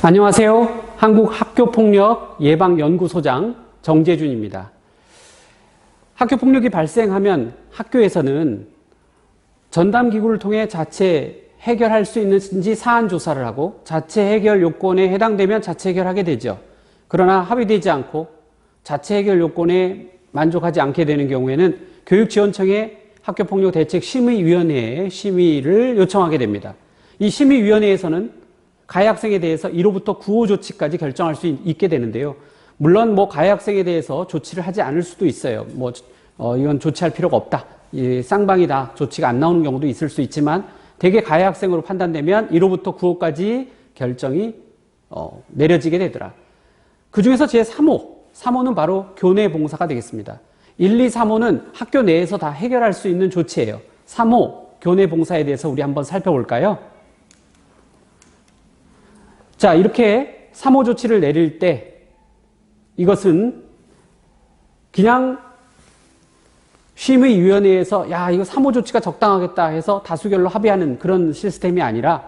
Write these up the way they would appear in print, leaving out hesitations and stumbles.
안녕하세요. 한국학교폭력 예방연구소장 정재준입니다. 학교폭력이 발생하면 학교에서는 전담기구를 통해 자체 해결할 수 있는지 사안 조사를 하고 자체 해결 요건에 해당되면 자체 해결하게 되죠. 그러나 합의되지 않고 자체 해결 요건에 만족하지 않게 되는 경우에는 교육지원청에 학교폭력대책심의위원회에 심의를 요청하게 됩니다. 이 심의위원회에서는 가해 학생에 대해서 1호부터 9호 조치까지 결정할 수 있게 되는데요. 물론 가해 학생에 대해서 조치를 하지 않을 수도 있어요. 이건 조치할 필요가 없다. 쌍방이다. 조치가 안 나오는 경우도 있을 수 있지만 대개 가해 학생으로 판단되면 1호부터 9호까지 결정이 내려지게 되더라. 그 중에서 제3호는 바로 교내 봉사가 되겠습니다. 1, 2, 3호는 학교 내에서 다 해결할 수 있는 조치예요. 3호 교내 봉사에 대해서 우리 한번 살펴볼까요? 자, 이렇게 3호 조치를 내릴 때 이것은 그냥 심의위원회에서 이거 3호 조치가 적당하겠다 해서 다수결로 합의하는 그런 시스템이 아니라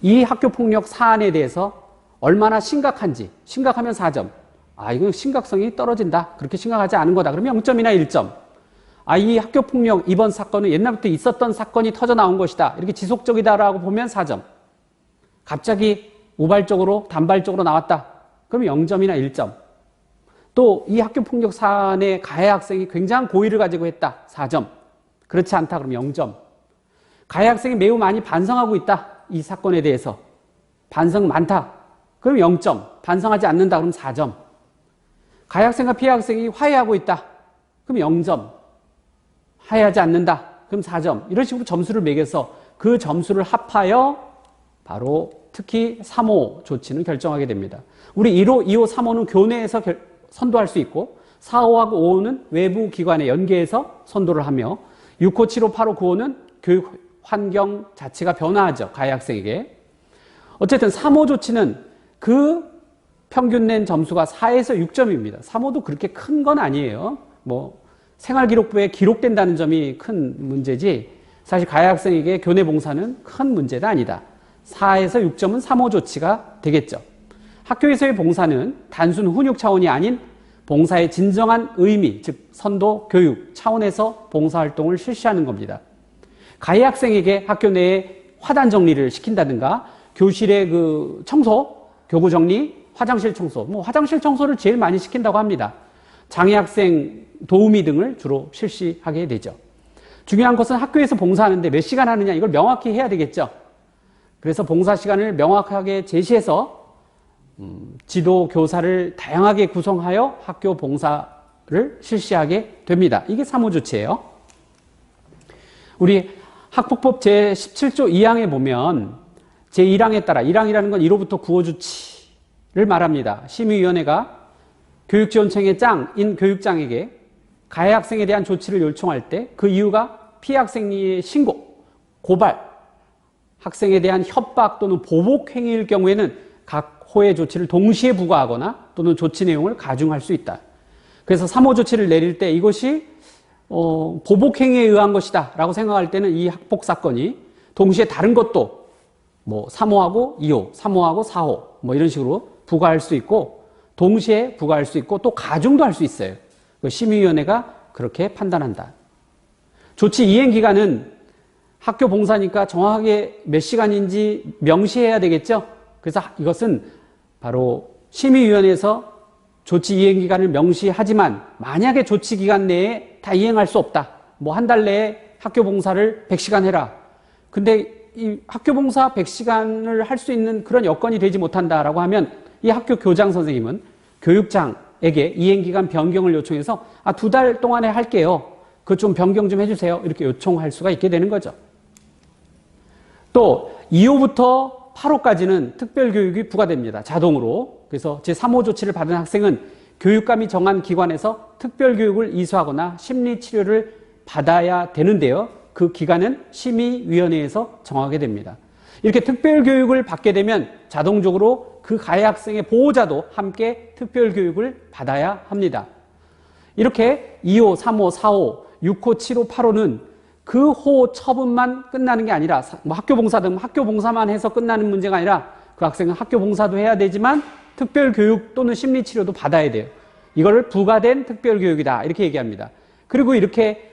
이 학교폭력 사안에 대해서 얼마나 심각한지, 심각하면 4점. 이거 심각성이 떨어진다. 그렇게 심각하지 않은 거다. 그러면 0점이나 1점. 이 학교폭력 이번 사건은 옛날부터 있었던 사건이 터져 나온 것이다. 이렇게 지속적이다라고 보면 4점. 갑자기 우발적으로 단발적으로 나왔다. 그럼 0점이나 1점. 또 이 학교폭력 사안의 가해 학생이 굉장한 고의를 가지고 했다. 4점. 그렇지 않다. 그럼 0점. 가해 학생이 매우 많이 반성하고 있다. 이 사건에 대해서. 반성 많다. 그럼 0점. 반성하지 않는다. 그럼 4점. 가해 학생과 피해 학생이 화해하고 있다. 그럼 0점. 화해하지 않는다. 그럼 4점. 이런 식으로 점수를 매겨서 그 점수를 합하여 바로 특히 3호 조치는 결정하게 됩니다. 우리 1호, 2호, 3호는 교내에서 선도할 수 있고 4호하고 5호는 외부 기관에 연계해서 선도를 하며 6호, 7호, 8호, 9호는 교육 환경 자체가 변화하죠. 가해 학생에게. 어쨌든 3호 조치는 그 평균 낸 점수가 4에서 6점입니다. 3호도 그렇게 큰 건 아니에요. 생활기록부에 기록된다는 점이 큰 문제지 사실 가해 학생에게 교내 봉사는 큰 문제가 아니다. 4에서 6점은 3호 조치가 되겠죠. 학교에서의 봉사는 단순 훈육 차원이 아닌 봉사의 진정한 의미, 즉 선도, 교육 차원에서 봉사활동을 실시하는 겁니다. 가해 학생에게 학교 내에 화단 정리를 시킨다든가 교실의 청소, 교구 정리, 화장실 청소, 화장실 청소를 제일 많이 시킨다고 합니다. 장애 학생 도우미 등을 주로 실시하게 되죠. 중요한 것은 학교에서 봉사하는데 몇 시간 하느냐 이걸 명확히 해야 되겠죠. 그래서 봉사 시간을 명확하게 제시해서 지도 교사를 다양하게 구성하여 학교 봉사를 실시하게 됩니다. 이게 3호 조치예요. 우리 학폭법 제17조 2항에 보면 제1항에 따라 1항이라는 건 1호부터 9호 조치를 말합니다. 심의위원회가 교육지원청의 짱인 교육장에게 가해 학생에 대한 조치를 요청할 때 그 이유가 피해 학생의 신고, 고발, 학생에 대한 협박 또는 보복 행위일 경우에는 각 호의 조치를 동시에 부과하거나 또는 조치 내용을 가중할 수 있다. 그래서 3호 조치를 내릴 때 이것이 보복 행위에 의한 것이다 라고 생각할 때는 이 학폭 사건이 동시에 다른 것도 3호하고 2호, 3호하고 4호 이런 식으로 부과할 수 있고 동시에 부과할 수 있고 또 가중도 할 수 있어요. 심의위원회가 그렇게 판단한다. 조치 이행 기간은 학교 봉사니까 정확하게 몇 시간인지 명시해야 되겠죠? 그래서 이것은 바로 심의위원회에서 조치 이행 기간을 명시하지만 만약에 조치 기간 내에 다 이행할 수 없다. 한 달 내에 학교 봉사를 100시간 해라. 근데 이 학교 봉사 100시간을 할 수 있는 그런 여건이 되지 못한다라고 하면 이 학교 교장 선생님은 교육장에게 이행 기간 변경을 요청해서 2달 동안에 할게요. 그거 좀 변경 좀 해주세요. 이렇게 요청할 수가 있게 되는 거죠. 또 2호부터 8호까지는 특별교육이 부과됩니다. 자동으로. 그래서 제3호 조치를 받은 학생은 교육감이 정한 기관에서 특별교육을 이수하거나 심리치료를 받아야 되는데요. 그 기간은 심의위원회에서 정하게 됩니다. 이렇게 특별교육을 받게 되면 자동적으로 그 가해 학생의 보호자도 함께 특별교육을 받아야 합니다. 이렇게 2호, 3호, 4호, 6호, 7호, 8호는 그 호 처분만 끝나는 게 아니라 학교 봉사 등 학교 봉사만 해서 끝나는 문제가 아니라 그 학생은 학교 봉사도 해야 되지만 특별교육 또는 심리치료도 받아야 돼요. 이거를 부과된 특별교육이다 이렇게 얘기합니다. 그리고 이렇게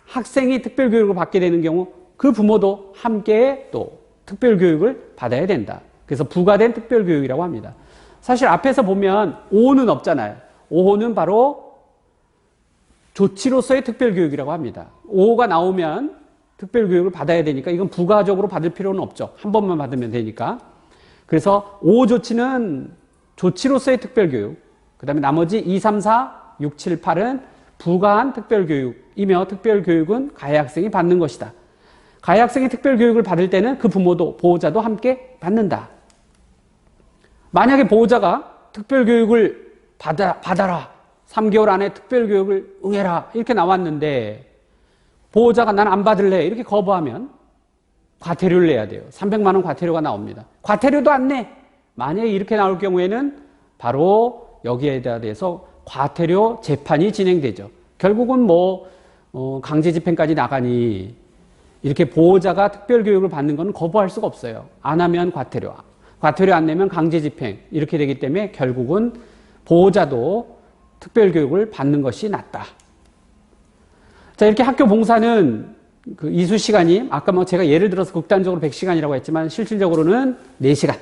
학생이 특별교육을 받게 되는 경우 그 부모도 함께 또 특별교육을 받아야 된다. 그래서 부과된 특별교육이라고 합니다. 사실 앞에서 보면 5호는 없잖아요. 5호는 바로 조치로서의 특별교육이라고 합니다. 5호가 나오면 특별교육을 받아야 되니까 이건 부가적으로 받을 필요는 없죠. 한 번만 받으면 되니까. 그래서 5호 조치는 조치로서의 특별교육, 그 다음에 나머지 2, 3, 4, 6, 7, 8은 부가한 특별교육이며 특별교육은 가해 학생이 받는 것이다. 가해 학생이 특별교육을 받을 때는 그 부모도 보호자도 함께 받는다. 만약에 보호자가 특별교육을 받아라. 3개월 안에 특별교육을 응해라. 이렇게 나왔는데 보호자가 난 안 받을래. 이렇게 거부하면 과태료를 내야 돼요. 300만 원 과태료가 나옵니다. 과태료도 안 내. 만약에 이렇게 나올 경우에는 바로 여기에 대해서 과태료 재판이 진행되죠. 결국은 강제집행까지 나가니 이렇게 보호자가 특별교육을 받는 건 거부할 수가 없어요. 안 하면 과태료 안 내면 강제집행 이렇게 되기 때문에 결국은 보호자도 특별교육을 받는 것이 낫다. 자, 이렇게 학교 봉사는 그 이수 시간이 아까 제가 예를 들어서 극단적으로 100시간이라고 했지만 실질적으로는 4시간.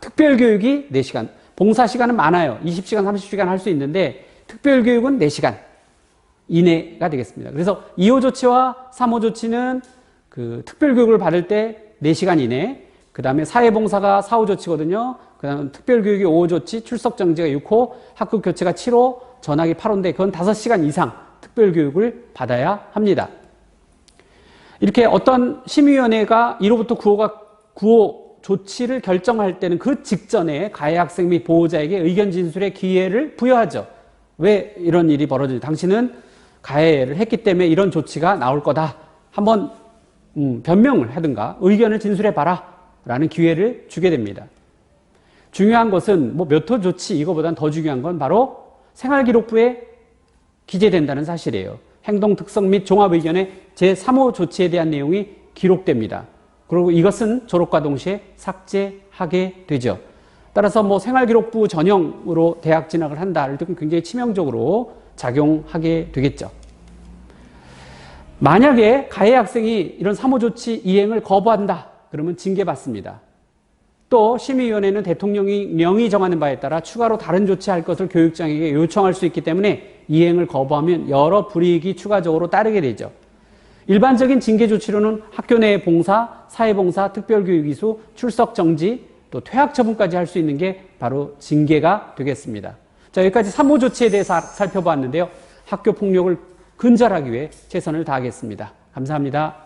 특별교육이 4시간. 봉사 시간은 많아요. 20시간, 30시간 할 수 있는데 특별교육은 4시간 이내가 되겠습니다. 그래서 2호 조치와 3호 조치는 그 특별교육을 받을 때 4시간 이내, 그 다음에 사회봉사가 4호 조치거든요. 그 다음에 특별교육이 5호 조치, 출석정지가 6호, 학급 교체가 7호, 전학이 8호인데 그건 5시간 이상 특별교육을 받아야 합니다. 이렇게 어떤 심의위원회가 1호부터 9호 조치를 결정할 때는 그 직전에 가해 학생 및 보호자에게 의견 진술의 기회를 부여하죠. 왜 이런 일이 벌어지는지, 당신은 가해를 했기 때문에 이런 조치가 나올 거다. 한번 변명을 하든가 의견을 진술해봐라 라는 기회를 주게 됩니다. 중요한 것은 몇 호 조치 이거보단 더 중요한 건 바로 생활기록부에 기재된다는 사실이에요. 행동특성 및 종합의견의 제3호 조치에 대한 내용이 기록됩니다. 그리고 이것은 졸업과 동시에 삭제하게 되죠. 따라서 생활기록부 전형으로 대학 진학을 한다 할 때 굉장히 치명적으로 작용하게 되겠죠. 만약에 가해 학생이 이런 3호 조치 이행을 거부한다 그러면 징계받습니다. 또 심의위원회는 대통령이 명의 정하는 바에 따라 추가로 다른 조치할 것을 교육장에게 요청할 수 있기 때문에 이행을 거부하면 여러 불이익이 추가적으로 따르게 되죠. 일반적인 징계 조치로는 학교 내 봉사, 사회봉사, 특별교육 이수, 출석 정지, 또 퇴학 처분까지 할 수 있는 게 바로 징계가 되겠습니다. 자, 여기까지 3호 조치에 대해서 살펴봤는데요. 학교 폭력을 근절하기 위해 최선을 다하겠습니다. 감사합니다.